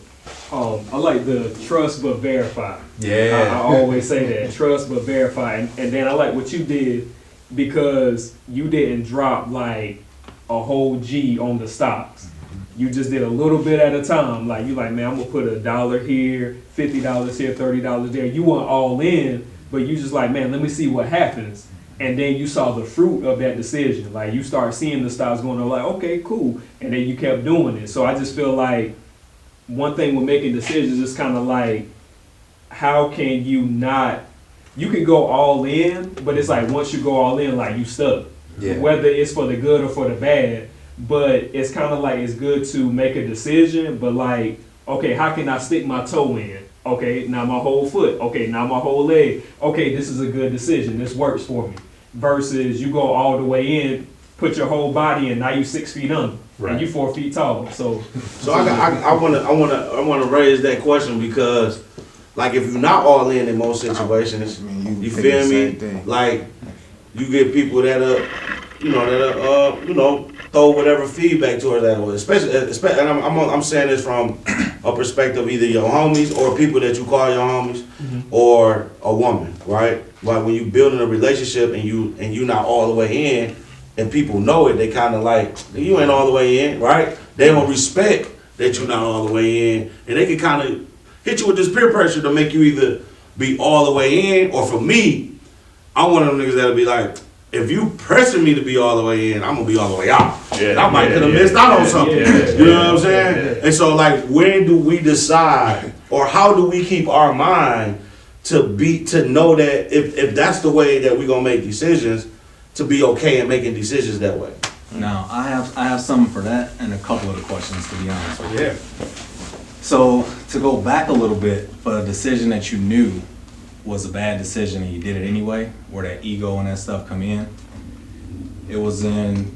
I like the trust but verify. Yeah. I always say that, trust but verify. And then I like what you did, because you didn't drop like a whole G on the stocks. You just did a little bit at a time. Like you like, man, I'm gonna put $1 here, $50 here, $30 there. You weren't all in, but you just like, man, let me see what happens. And then you saw the fruit of that decision. Like you start seeing the stocks going up, like, okay, cool. And then you kept doing it. So I just feel like one thing with making decisions is kind of like, how can you not, you can go all in, but it's like once you go all in, like you stuck. Yeah. Whether it's for the good or for the bad. But it's kind of like, it's good to make a decision, but like, okay, how can I stick my toe in? Okay, now my whole foot. Okay, now my whole leg. Okay, this is a good decision. This works for me. versus you go all the way in, put your whole body in, now you 6 feet under, Right. and you 4 feet tall. So I wanna raise that question because, like, if you're not all in most situations, I mean, you think feel the me? same thing. Like, you get people that throw whatever feedback towards that way. Especially, and I'm saying this from a perspective of either your homies or people that you call your homies, or a woman, right? Like when you building a relationship and you not all the way in, and people know it, they kind of like, you ain't all the way in, right? They don't respect that you're not all the way in, and they can kind of hit you with this peer pressure to make you either be all the way in, or for me, I'm one of them niggas that'll be like, if you pressing me to be all the way in, I'm gonna be all the way out. And I might could have missed out on something. You know what I'm saying? And so, like, when do we decide, or how do we keep our mind to know that if that's the way that we're gonna make decisions, to be okay in making decisions that way? Now, I have something for that and a couple of the questions, to be honest with you. Yeah. So, to go back a little bit, for a decision that you knew was a bad decision and you did it anyway, where that ego and that stuff come in, it was in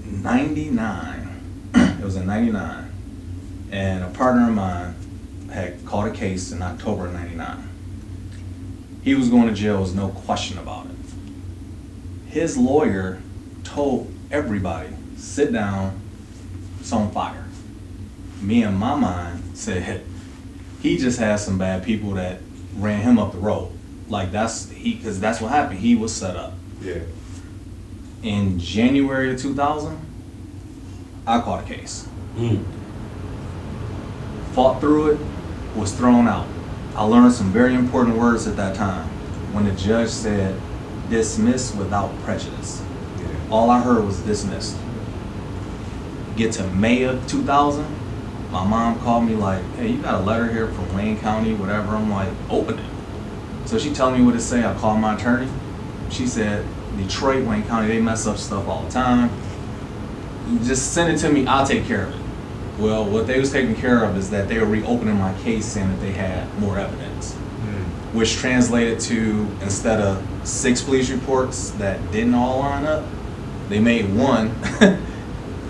99. It was in 99. And a partner of mine had caught a case in October of 99. He was going to jail, there was no question about it. His lawyer told everybody, sit down, it's on fire. Me in my mind said, he just had some bad people that ran him up the road. Like because that's what happened. He was set up. Yeah. In January of 2000, I caught a case. Fought through it, was thrown out. I learned some very important words at that time when the judge said, dismiss without prejudice. Yeah. All I heard was dismissed. Get to May of 2000, my mom called me like, hey, you got a letter here from Wayne County, whatever. I'm like, open it. So she telling me what it say. I called my attorney. She said, Detroit, Wayne County, they mess up stuff all the time. You just send it to me, I'll take care of it. Well, what they was taking care of is that they were reopening my case saying that they had more evidence, which translated to, instead of 6 police reports that didn't all line up, they made one,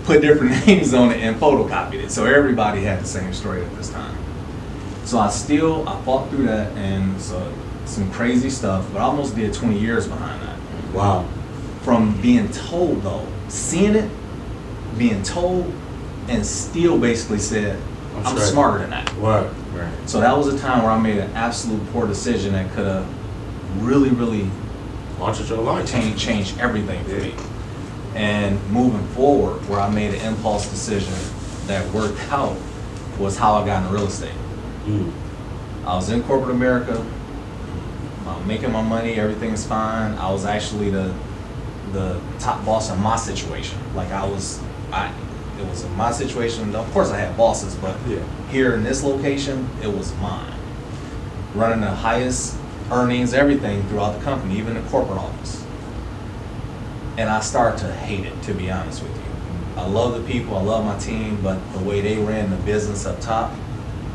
put different names on it and photocopied it. So everybody had the same story at this time. So I fought through that, and so some crazy stuff, but I almost did 20 years behind that. Wow. From being told though, seeing it, being told, and still basically said, I'm straight. smarter than that. Right. So that was a time where I made an absolute poor decision that could have really, really Launch your life. changed everything for me. And moving forward, where I made an impulse decision that worked out was how I got into real estate. I was in corporate America, I'm making my money, everything's fine. I was actually the top boss in my situation. Like it was in my situation. Of course I had bosses, but here in this location, it was mine. Running the highest earnings, everything throughout the company, even the corporate office. And I started to hate it, to be honest with you. I love the people, I love my team, but the way they ran the business up top,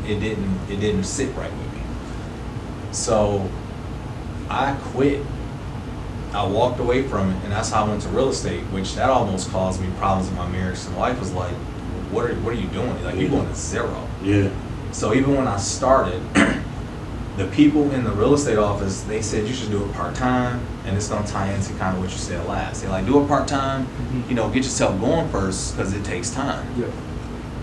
it didn't sit right with me. So I quit. I walked away from it, and that's how I went to real estate, which that almost caused me problems in my marriage. So my wife was like, what are you doing? Like, you're going to zero. Yeah. So even when I started, the people in the real estate office, they said you should do it part-time, and it's gonna tie into kind of what you said last. They're like, do it part-time, get yourself going first, because it takes time. Yeah.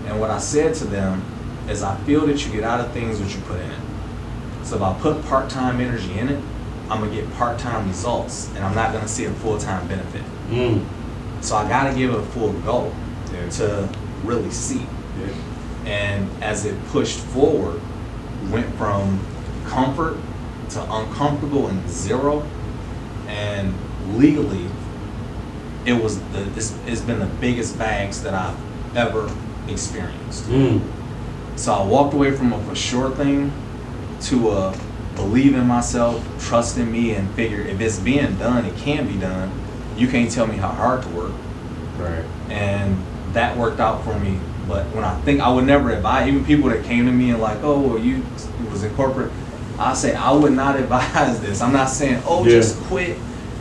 And what I said to them is, I feel that you get out of things what you put in it. So if I put part-time energy in it, I'm gonna get part-time results, and I'm not gonna see a full-time benefit. So I gotta give it a full go to really see. And as it pushed forward, went from comfort to uncomfortable and zero, and legally, it's been the biggest bags that I've ever experienced. So I walked away from a for sure thing to a believe in myself, trust in me, and figure if it's being done, it can be done. You can't tell me how hard to work. Right. And that worked out for me. But when I would never advise, even people that came to me and like, oh, well, you was in corporate, I say I would not advise this. I'm not saying, oh, Yeah. just quit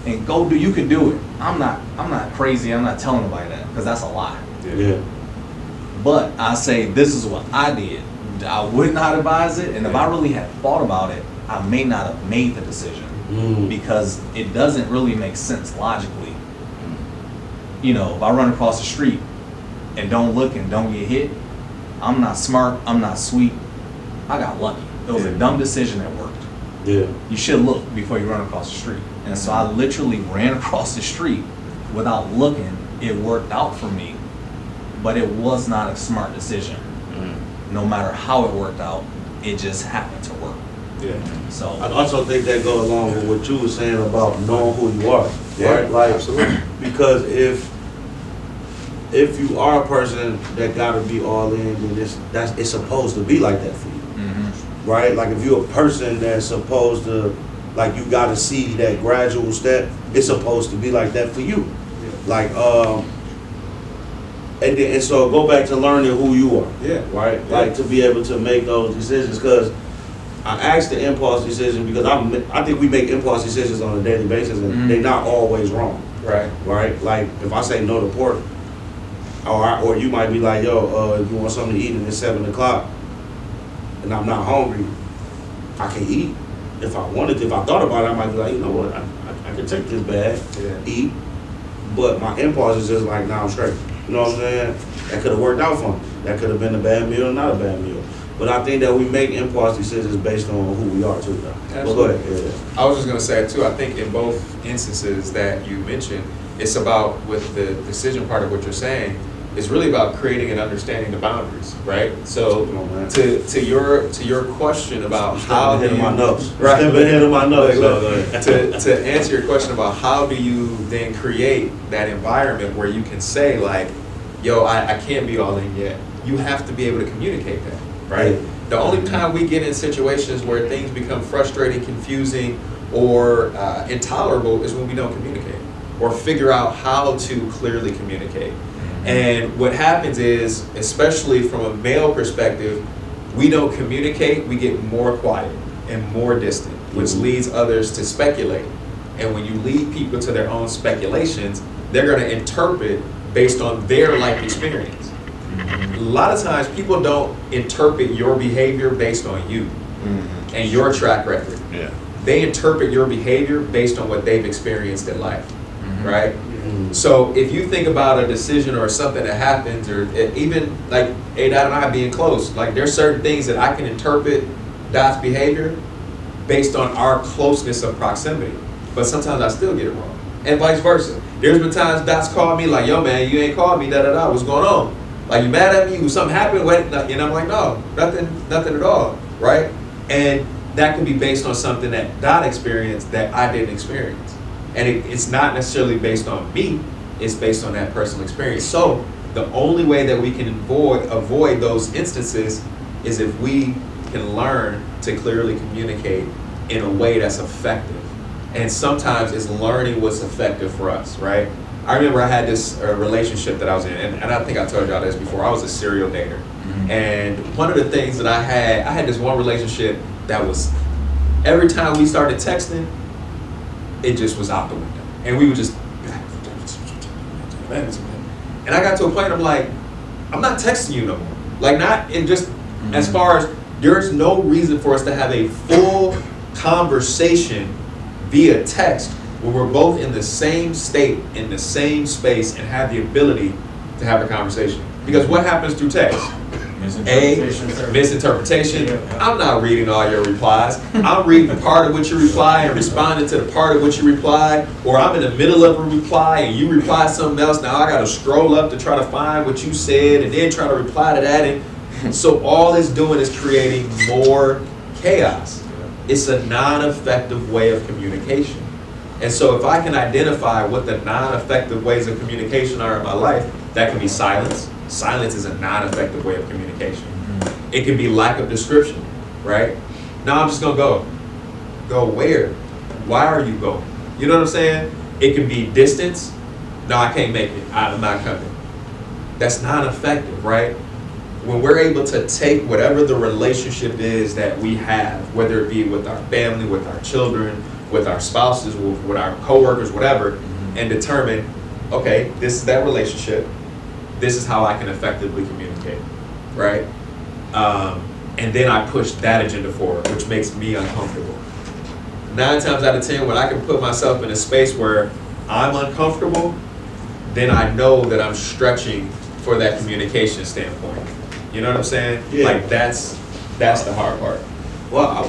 and go do. You can do it. I'm not crazy. I'm not telling nobody that because that's a lie. Yeah. But I say this is what I did. I would not advise it, and if I really had thought about it, I may not have made the decision because it doesn't really make sense logically. You know, if I run across the street and don't look and don't get hit, I'm not smart. I'm not sweet. I got lucky. It was a dumb decision that worked. Yeah. You should look before you run across the street. And so I literally ran across the street without looking. It worked out for me, but it was not a smart decision. No matter how it worked out, it just happened to work. Yeah. So I also think that goes along with what you were saying about knowing who you are. Right? Like, absolutely. because if you are a person that gotta be all in, then it's supposed to be like that for you. Right? Like if you're a person that's supposed to, like you gotta see that gradual step, it's supposed to be like that for you. Like and so go back to learning who you are. Yeah. Right? Like to be able to make those decisions, because I asked the impulse decision because I think we make impulse decisions on a daily basis and they're not always wrong. Right. Right? Like if I say no to pork, or you might be like, yo, you want something to eat and it's 7 o'clock and I'm not hungry, I can eat. If I wanted to, if I thought about it, I might be like, you know what, I can take this bag, eat. But my impulse is just like, nah, I'm straight. You know what I'm saying? That could have worked out for me. That could have been a bad meal, not a bad meal. But I think that we make impulse decisions based on who we are too, though. Well, go ahead. Yeah. I was just going to say too, I think in both instances that you mentioned, it's about, with the decision part of what you're saying, it's really about creating and understanding the boundaries, right? So Come on, man. to your question about how Stepping do ahead of you, my nose. right, Stepping ahead of my nose. look, to answer your question about how do you then create that environment where you can say like, yo, I can't be all in yet. You have to be able to communicate that, right? Yeah. The only time we get in situations where things become frustrating, confusing, or intolerable is when we don't communicate or figure out how to clearly communicate. And what happens is, especially from a male perspective, we don't communicate, we get more quiet and more distant, which leads others to speculate. And when you lead people to their own speculations, they're going to interpret based on their life experience. A lot of times people don't interpret your behavior based on you and your track record. Yeah. They interpret your behavior based on what they've experienced in life, right? So if you think about a decision or something that happens, or even like Dot and I being close, like there's certain things that I can interpret Dot's behavior based on our closeness of proximity, but sometimes I still get it wrong, and vice versa. There's been times Dot's called me like, yo man, you ain't called me, what's going on? Like, you mad at me? Something happened? And I'm like, no, nothing at all, right? And that could be based on something that Dot experienced that I didn't experience. And it's not necessarily based on me, it's based on that personal experience. So the only way that we can avoid those instances is if we can learn to clearly communicate in a way that's effective. And sometimes it's learning what's effective for us, right? I remember I had this relationship that I was in, and I think I told y'all this before. I was a serial dater. And one of the things that I had this one relationship that was, every time we started texting, it just was out the window. And we would just, and I got to a point, I'm like, I'm not texting you no more. Like, not in just, as far as, there's no reason for us to have a full conversation via text when we're both in the same state, in the same space, and have the ability to have a conversation. Because what happens through text? Misinterpretation. I'm not reading all your replies. I'm reading part of what you reply and responding to the part of what you reply, or I'm in the middle of a reply and you reply something else. Now I got to scroll up to try to find what you said and then try to reply to that. And so all it's doing is creating more chaos. It's a non-effective way of communication. And so if I can identify what the non-effective ways of communication are in my life, that can be silence. Silence is a non-effective way of communication. It can be lack of description, right? Now I'm just gonna go. Go where? Why are you going? You know what I'm saying? It can be distance. No, I can't make it. I'm not coming. That's non-effective, right? when we're able to take whatever the relationship is that we have, whether it be with our family, with our children, with our spouses, with our coworkers, whatever, and determine, okay, this is that relationship. This is how I can effectively communicate, right? And then I push that agenda forward, which makes me uncomfortable. 9 times out of 10, when I can put myself in a space where I'm uncomfortable, then I know that I'm stretching for that communication standpoint. You know what I'm saying? Yeah. Like that's the hard part. Well,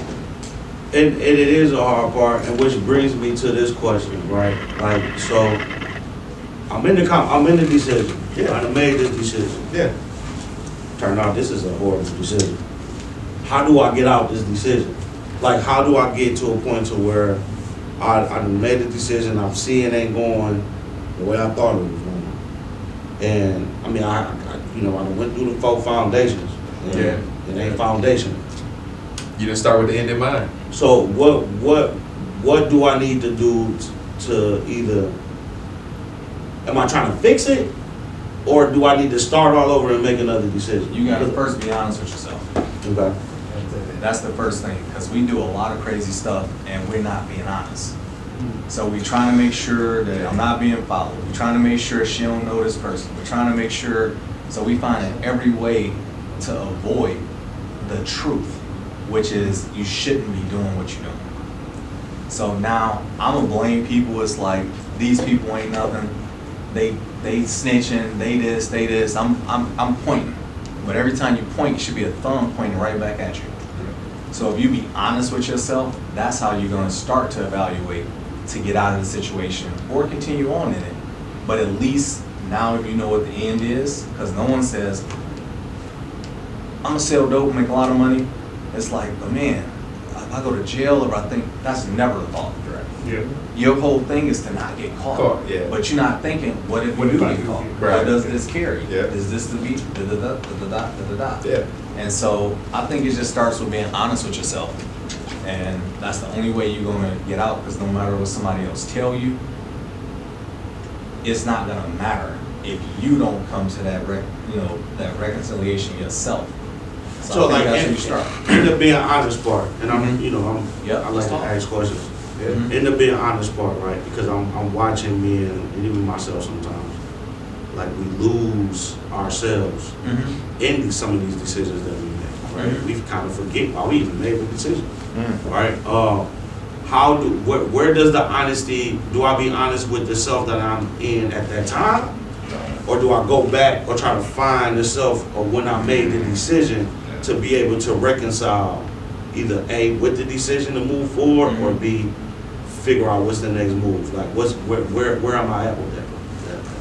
and it is a hard part, and which brings me to this question, right? Like, so I'm in the decision. Yeah. I done made this decision. Yeah. Turned out this is a horrible decision. How do I get out this decision? Like, how do I get to a point to where I done made the decision, I'm seeing it ain't going the way I thought it was going? And I mean, I done went through the 4 foundations. And Yeah. It ain't foundational. You didn't start with the end in mind. So what do I need to do to either, am I trying to fix it, or do I need to start all over and make another decision? You gotta first be honest with yourself. Okay. That's the first thing, because we do a lot of crazy stuff and we're not being honest. So we trying to make sure that I'm not being followed. We're trying to make sure she don't know this person. We're trying to make sure, so we find in every way to avoid the truth, which is you shouldn't be doing what you're doing. So now I'm gonna blame people. It's like these people ain't nothing. They snitching. They this. I'm pointing, but every time you point, it should be a thumb pointing right back at you. So if you be honest with yourself, that's how you're gonna start to evaluate to get out of the situation or continue on in it. But at least now if you know what the end is, because no one says, I'm gonna sell dope and make a lot of money. It's like, but man, if I go to jail or I think, that's never the thought. Right. Yeah. Your whole thing is to not get caught. Yeah. But you're not thinking, what if What you do if I get do caught? get caught? What does this carry? Yeah. Is this the beat? Da-da-da. Yeah. And so I think it just starts with being honest with yourself. And that's the only way you're gonna get out, because no matter what somebody else tell you, it's not gonna matter if you don't come to that that reconciliation yourself. So I like, think that's where you start. in the being honest part, and I'm, Mhm. Yep, I like let's to talk. ask questions. Mhm. In the being honest part, right? Because I'm watching me and even myself sometimes, like we lose ourselves Mhm. in some of these decisions that we make, right? Mhm. We kind of forget why we even made the decision, Mm. right? Where does the honesty? Do I be honest with the self that I'm in at that time, or do I go back or try to find the self of when I made the decision to be able to reconcile either A, with the decision to move forward, or B, figure out what's the next move? Like, where am I at with that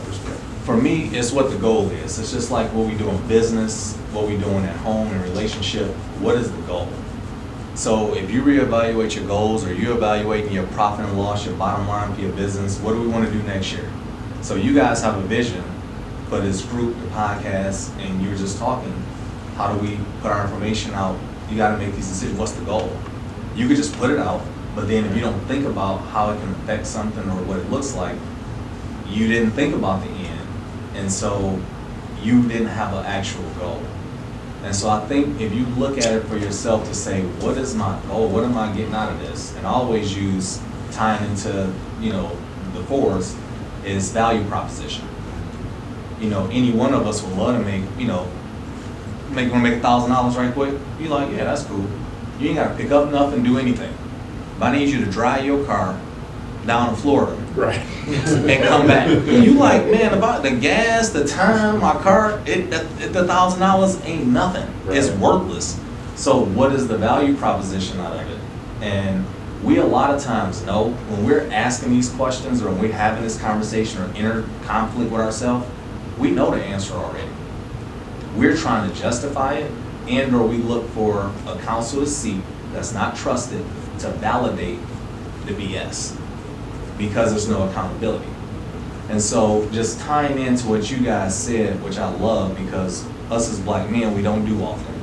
respect? For me, it's what the goal is. It's just like what we do in business, what we doing at home in relationship. What is the goal? So if you reevaluate your goals, or you're evaluating your profit and loss, your bottom line for your business, what do we want to do next year? So you guys have a vision for this group, the podcast, and you were just talking, how do we put our information out? You got to make these decisions. What's the goal? You could just put it out, but then if you don't think about how it can affect something or what it looks like, you didn't think about the end. And so you didn't have an actual goal. And so I think if you look at it for yourself to say, what is my goal? What am I getting out of this? And I always use tying into, the force is value proposition. Any one of us would love to make, want to make $1,000 right quick. You're like, yeah, that's cool. You ain't got to pick up nothing, do anything. But I need you to drive your car down to Florida. Right. And come back. You like, man, about the gas, the time, my car, the $1,000 ain't nothing. Right. It's worthless. So what is the value proposition out of it? And we a lot of times know when we're asking these questions, or when we're having this conversation or inner conflict with ourselves, we know the answer already. We're trying to justify it, and or we look for a counsel to seek that's not trusted to validate the BS, because there's no accountability. And so just tying into what you guys said, which I love, because us as black men, we don't do often.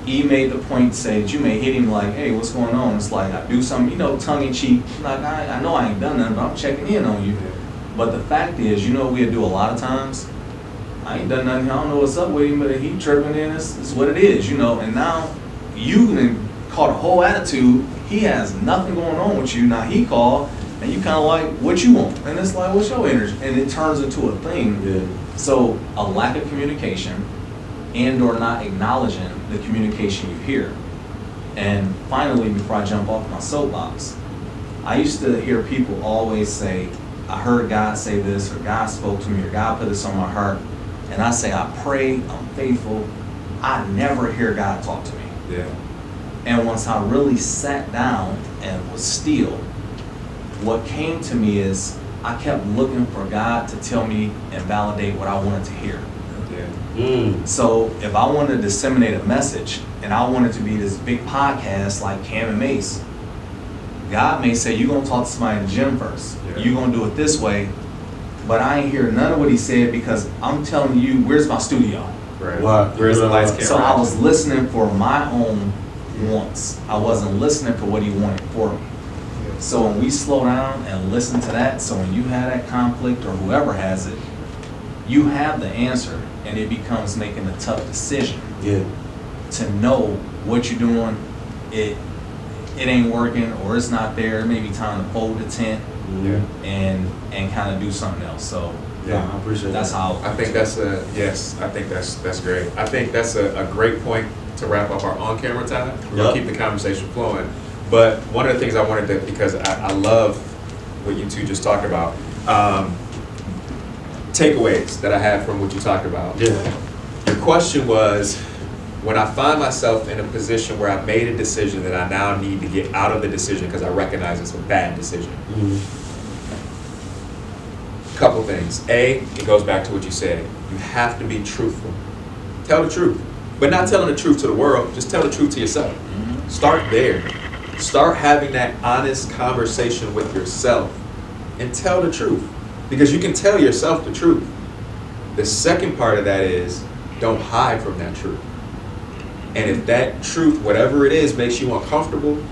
E made the point, say that you may hit him like, hey, what's going on? It's like, I do something, tongue in cheek, like, I know I ain't done nothing, but I'm checking in on you. But the fact is, we'll do a lot of times, I ain't done nothing. I don't know what's up with him, but he tripping in. It's what it is, you know. And now you done caught a whole attitude. He has nothing going on with you. Now he called, and you kind of like, what you want? And it's like, what's your energy? And it turns into a thing. Yeah. So a lack of communication and or not acknowledging the communication you hear. And finally, before I jump off my soapbox, I used to hear people always say, I heard God say this, or God spoke to me, or God put this on my heart. And I say, I pray, I'm faithful. I never hear God talk to me. Yeah. And once I really sat down and was still, what came to me is I kept looking for God to tell me and validate what I wanted to hear. Yeah. So if I wanted to disseminate a message and I wanted to be this big podcast like Cam and Mace, God may say, you're going to talk to somebody in the gym first. Yeah. You're going to do it this way. But I ain't hear none of what he said because I'm telling you, where's my studio? Right. Right. Where's the lights, camera, So I was action? listening for my own wants. I wasn't listening for what he wanted for me. So when we slow down and listen to that, so when you have that conflict or whoever has it, you have the answer, and it becomes making a tough decision Yeah. to know what you're doing. It ain't working, or it's not there. It may be time to fold the tent Yeah. and kind of do something else. So Yeah, I appreciate that's that. how I think that's I think that's great. I think that's a great point to wrap up our on-camera time. We're gonna Yep. keep the conversation flowing. But one of the things I wanted to, because I love what you two just talked about, takeaways that I had from what you talked about. Yeah. Your question was, when I find myself in a position where I've made a decision that I now need to get out of the decision because I recognize it's a bad decision. Couple things. A, it goes back to what you said. You have to be truthful. Tell the truth. But not telling the truth to the world, just tell the truth to yourself. Start there. Start having that honest conversation with yourself and tell the truth. Because you can tell yourself the truth. The second part of that is, don't hide from that truth. And if that truth, whatever it is, makes you uncomfortable,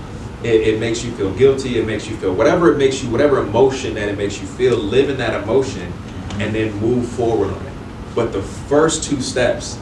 it makes you feel guilty, it makes you feel whatever it makes you, whatever emotion that it makes you feel, live in that emotion and then move forward on it. But the first two steps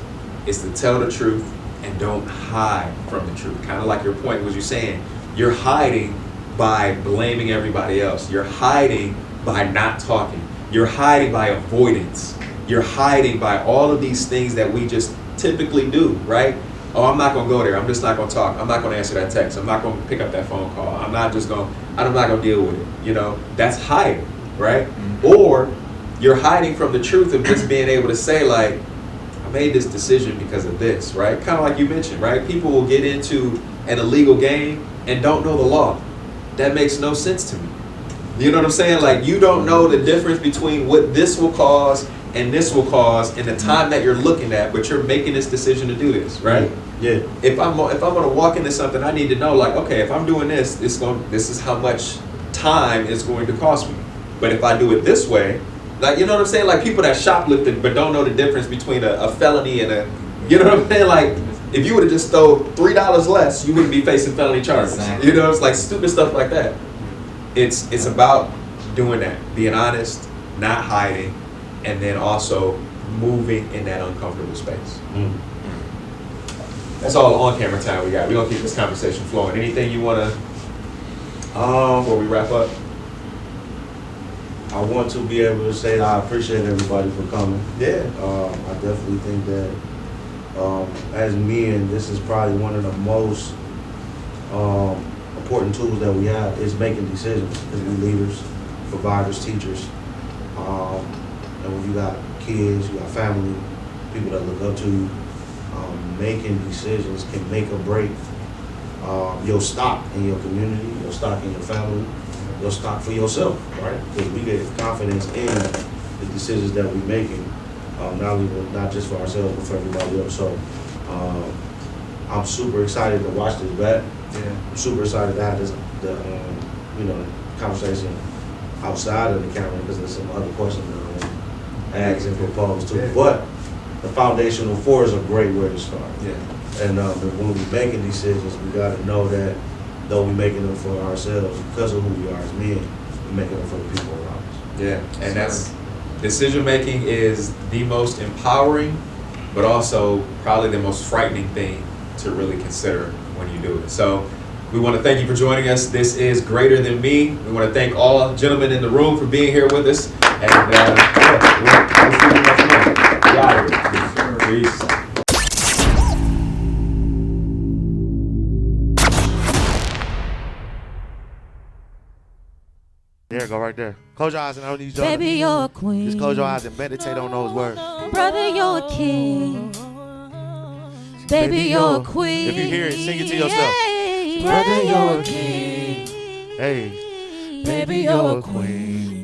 is to tell the truth and don't hide from the truth. Kind of like your point was, you're saying you're hiding by blaming everybody else. You're hiding by not talking. You're hiding by avoidance. You're hiding by all of these things that we just typically do, right? Oh, I'm not gonna go there. I'm just not gonna talk. I'm not gonna answer that text. I'm not gonna pick up that phone call. I'm not gonna deal with it. You know, that's hiding, right? Mm-hmm. Or you're hiding from the truth of just being able to say, like, I made this decision because of this, right? Kind of like you mentioned, right? People will get into an illegal game and don't know the law. That makes no sense to me. You know what I'm saying? Like, you don't know the difference between what this will cause and this will cause in the time that you're looking at, but you're making this decision to do this, right? Yeah. If I'm gonna walk into something, I need to know, like, okay, if I'm doing this, this is how much time it's going to cost me. But if I do it this way, like, you know what I'm saying? Like, people that shoplifted but don't know the difference between a felony and a, you know what I'm saying? Like, if you would have just stole $3 less, you wouldn't be facing felony charges. Exactly. You know, it's like stupid stuff like that. It's about doing that, being honest, not hiding, and then also moving in that uncomfortable space. That's all on camera time we got. We're gonna keep this conversation flowing. Anything you wanna before we wrap up? I want to be able to say that I appreciate everybody for coming. Yeah. I definitely think that as men, this is probably one of the most important tools that we have is making decisions as we leaders, providers, teachers. And when you got kids, you got family, people that look up to you, making decisions can make or break your stock in your community, your stock in your family, your stock for yourself, right? Because we get confidence in the decisions that we're making, not just for ourselves, but for everybody else. So I'm super excited to watch this back. Yeah. I'm super excited to have the conversation outside of the camera because there's some other questions that I want to ask and propose too. Yeah. But the foundational four is a great way to start. Yeah. And when we're making decisions, we got to know that though we're making them for ourselves because of who we are as men, we're making them for the people around us. Yeah. And decision making is the most empowering, but also probably the most frightening thing to really consider when you do it. So we want to thank you for joining us. This is Greater Than Me. We want to thank all gentlemen in the room for being here with us. And we'll see you next month. We out here. Peace. There, go right there. Close your eyes and I don't need you. Baby, you're a queen. Just close your eyes and meditate on those words. Brother, you're a king. Baby, you're a queen. If you hear it, sing it to yourself. Brother, you're a king. Hey, Baby, you're a queen.